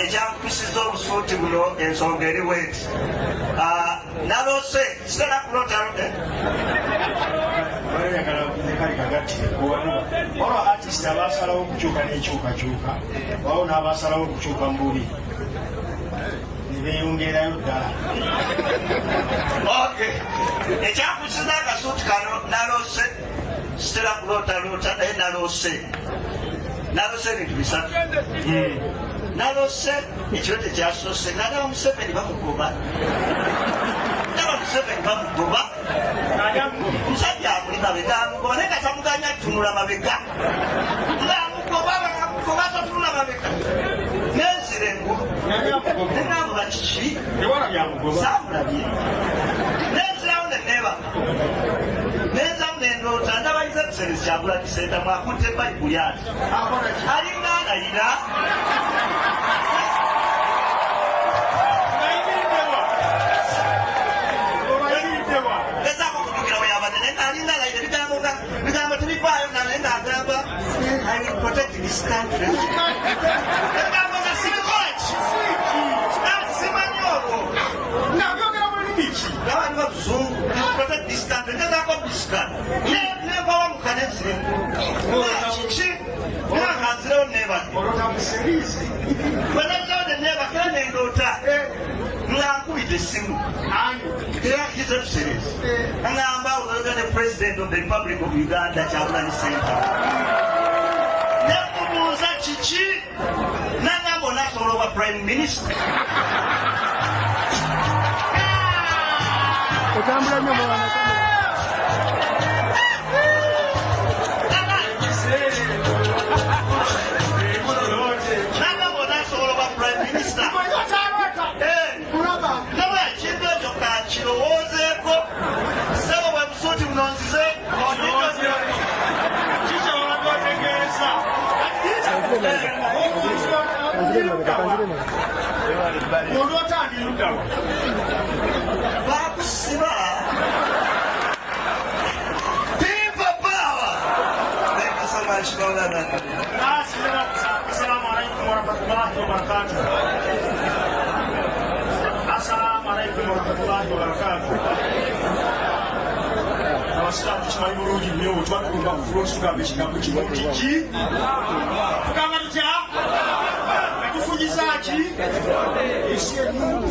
ekyampisiza obusuuti buno ensonga eriwo eti nalose sitera kulota olwo artist abasalawo okukyuka n'enkyukakyuka wawo n'abasalawo okukyuka mu bubi nebeyongerayo ddala. ekyampisiza akasuuti kano nalose sitera kulotaloota naye nalose ebintu bisatu. nalose ekiro tekyasoose nalaba Museveni bamugoba musajja amuli mabega amugoba naye katamuganya tunula mabega ngamugoba totunula mabega nenzira engulu nenamula kiki samulabye nenzirawo nenebaka nenzamu nendoota ndabayiza ebiserezi kyakulakisenta mwakutte bayibuli ati alinga alayira bigambo tebivaayo naye ng'agamba I will protect this country. ebigambo nga sibikoki simanyi olwo nabyogera mu lulimi ki gabali babuzungu protect this country ngezako bisika nempawa mukaneziremu kiki nakanzirewo nebaka olota museriizi bwenazawo nenebakera nendoota ngankubidde essimu erakiza buserezi angamba olooga ne president of the republic of Uganda Kyagulanyi Ssentamu nemubuuza kiki nangamba onasobola oba prime minister otambula nnyo mwana nangamba onasobola oba prime minister kirowoozeeko sebo bwe busuuti buno nzize kikyaolagotegeeza olwotandiyuddawo bakusiba pipa pawa nekasamakikoolana assalamu alaikum warahmatullahi wabarakatuh. Assalamu alaikum warahmatullahi wabarakatuh. Abasiraamu kimanyi bulungi nnyo twakulumba ku fuloti tugamba ekigambo kimu nti ki tugamba tutya netufunyiza ki esi ennungu